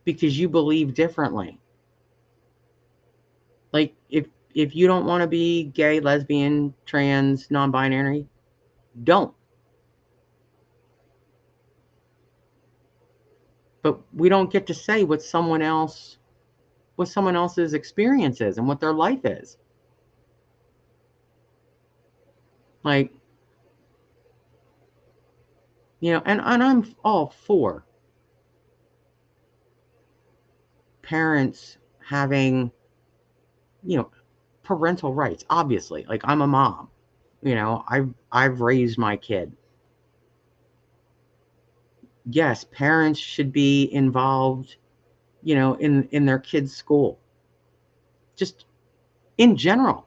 because you believe differently. Like, if you don't want to be gay, lesbian, trans, non-binary, don't. But we don't get to say what someone else's experience is and what their life is. Like, and I'm all for parents having, parental rights, obviously. Like, I'm a mom. I've raised my kid. Yes, parents should be involved, in their kids' school. Just in general.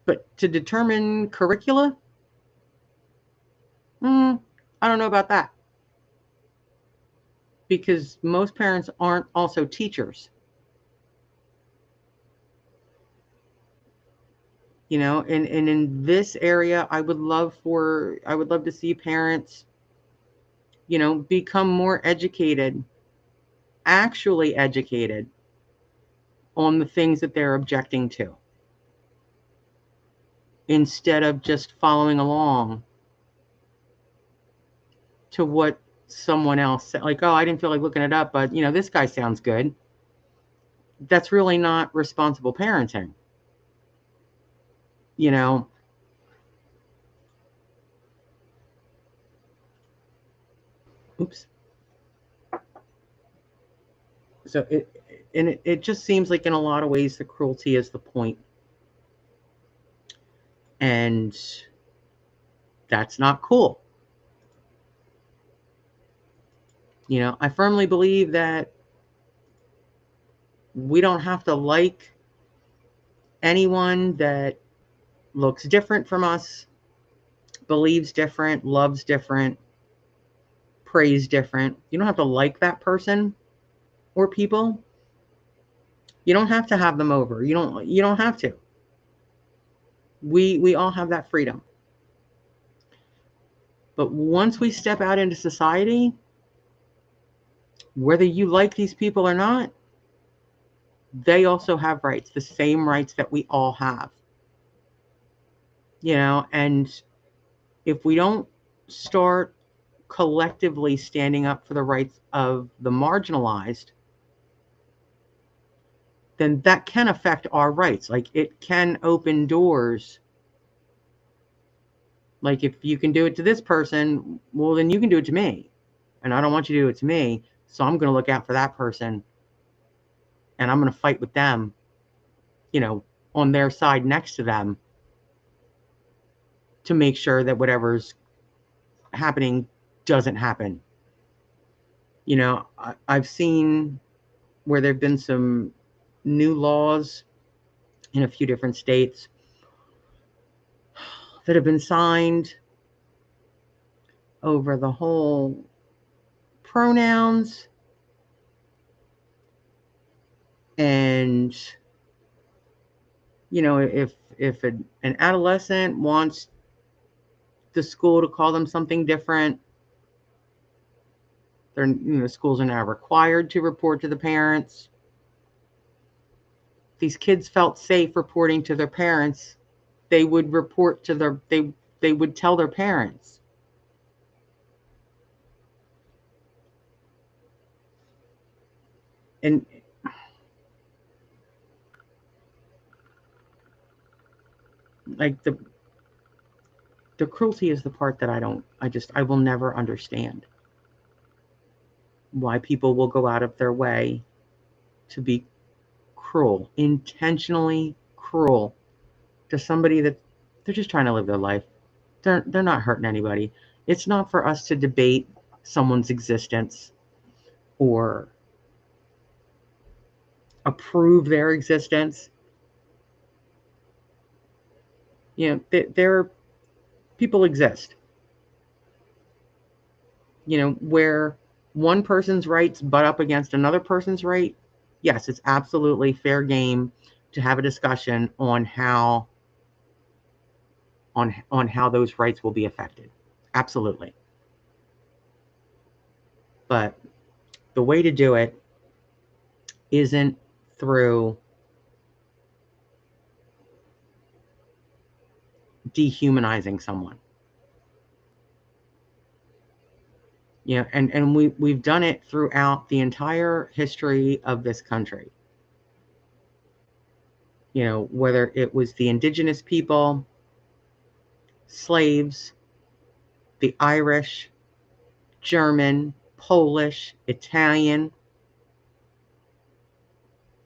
But to determine curricula, I don't know about that. Because most parents aren't also teachers. And in this area, I would love to see parents, become more educated, actually educated on the things that they're objecting to, instead of just following along to what someone else said. Like, oh, I didn't feel like looking it up, but this guy sounds good. That's really not responsible parenting. Oops. So it just seems like in a lot of ways the cruelty is the point. And that's not cool. I firmly believe that we don't have to like anyone that looks different from us, believes different, loves different, prays different. You don't have to like that person or people. You don't have to have them over. You don't have to. We all have that freedom. But once we step out into society, whether you like these people or not, they also have rights, the same rights that we all have. And if we don't start collectively standing up for the rights of the marginalized, then that can affect our rights. Like, it can open doors. Like, if you can do it to this person, well, then you can do it to me. And I don't want you to do it to me, so I'm going to look out for that person. And I'm going to fight with them, on their side next to them, to make sure that whatever's happening doesn't happen. I've seen where there have been some new laws in a few different states that have been signed over the whole pronouns. And if an adolescent wants the school to call them something different, schools are now required to report to the parents. These kids felt safe reporting to their parents. They would report to they would tell their parents. And like the cruelty is the part that I will never understand. Why people will go out of their way to be cruel, intentionally cruel to somebody that they're just trying to live their life. They're not hurting anybody. It's not for us to debate someone's existence or approve their existence. You know, there people exist. You know, where one person's rights butt up against another person's right. Yes, it's absolutely fair game to have a discussion on how how those rights will be affected. Absolutely. But the way to do it isn't through dehumanizing someone. You know, and we've done it throughout the entire history of this country. You know, whether it was the indigenous people, slaves, the Irish, German, Polish, Italian,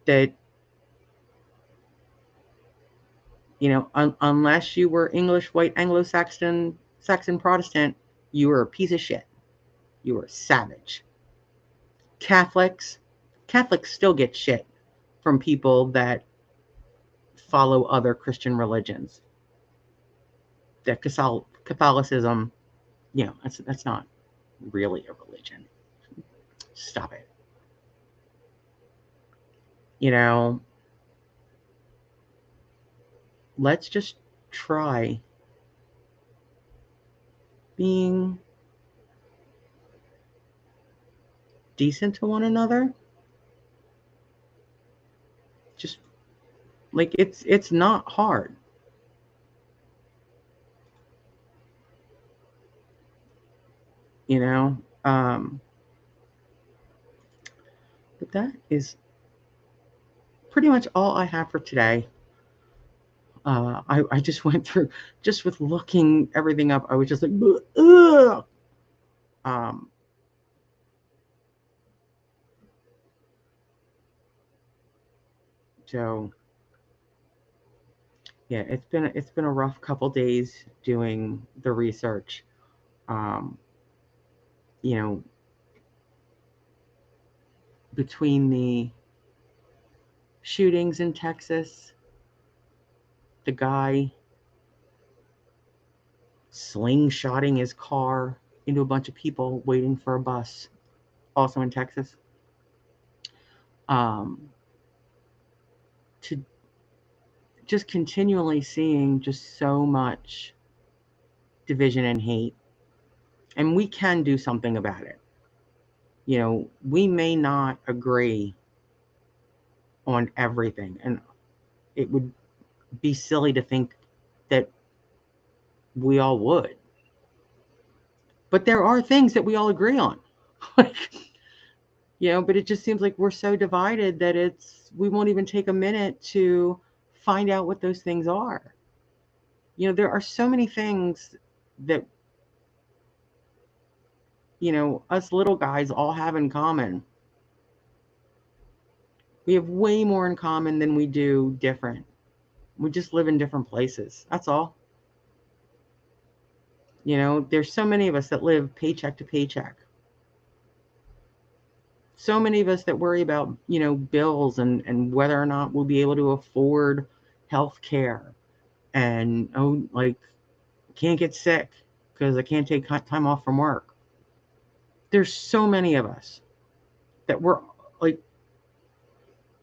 that, you know, unless you were English, white, Anglo-Saxon, Saxon Protestant, you were a piece of shit. You were a savage. Catholics still get shit from people that follow other Christian religions. That Catholicism, you know, that's not really a religion. Stop it. You know, let's just try being decent to one another. Just like it's not hard. You know, but that is pretty much all I have for today. I just went through, just with looking everything up, I was just like, ugh. So yeah, it's been a rough couple days doing the research. You know, between the shootings in Texas, the guy slingshotting his car into a bunch of people waiting for a bus, also in Texas, to just continually seeing just so much division and hate. And we can do something about it. You know, we may not agree on everything, and it would be silly to think that we all would. But there are things that we all agree on. Like, you know, but it just seems like we're so divided that we won't even take a minute to find out what those things are. You know, there are so many things that, you know, us little guys all have in common. We have way more in common than we do different. We just live in different places. That's all. You know, there's so many of us that live paycheck to paycheck. So many of us that worry about, you know, bills and whether or not we'll be able to afford health care. And, oh, like, can't get sick because I can't take time off from work. There's so many of us that we're like,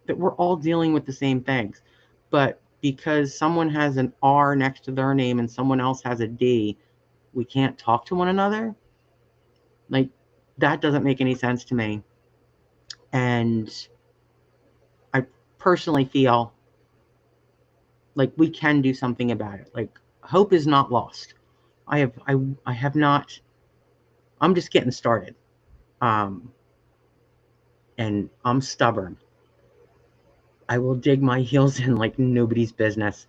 that we're all dealing with the same things. But because someone has an R next to their name and someone else has a D, we can't talk to one another. Like, that doesn't make any sense to me. And I personally feel like we can do something about it. Like, hope is not lost. I have not. I'm just getting started. And I'm stubborn. I will dig my heels in like nobody's business.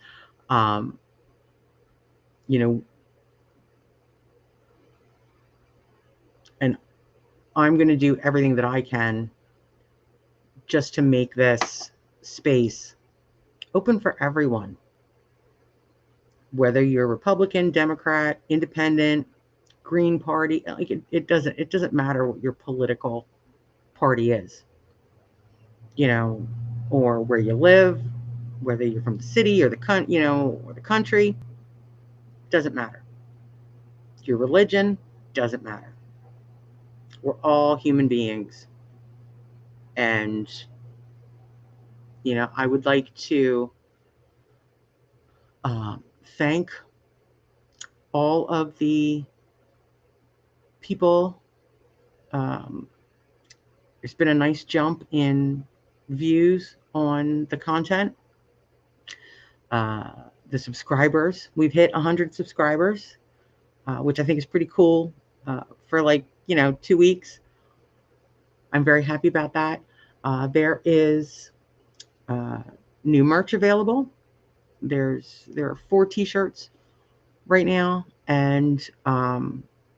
you know, and I'm going to do everything that I can just to make this space open for everyone, whether you're Republican, Democrat, Independent, Green Party. Like it doesn't matter what your political party is, you know, or where you live, whether you're from the city or or the country. Doesn't matter. Your religion doesn't matter. We're all human beings, and I would like to thank all of the people. There's been a nice jump in views on the content. The subscribers, we've hit 100 subscribers, which I think is pretty cool for 2 weeks. I'm very happy about that. There is new merch available. There are 4 t-shirts right now, and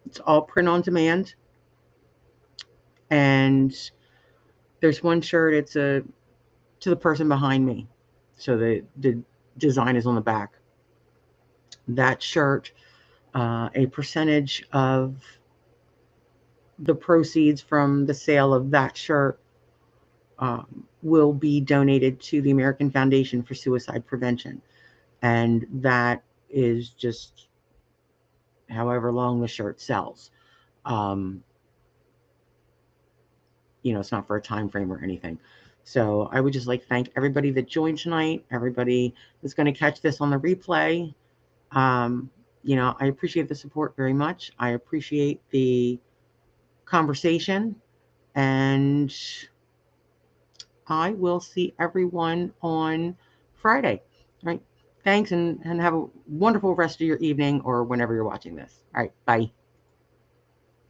it's all print on demand. And there's one shirt, it's to the person behind me, so the design is on the back. That shirt, a percentage of the proceeds from the sale of that shirt will be donated to the American Foundation for Suicide Prevention. And that is just however long the shirt sells. It's not for a time frame or anything. So I would just like to thank everybody that joined tonight, everybody that's going to catch this on the replay. I appreciate the support very much. I appreciate the conversation, and I will see everyone on Friday. All right. Thanks, and have a wonderful rest of your evening or whenever you're watching this. All right. Bye.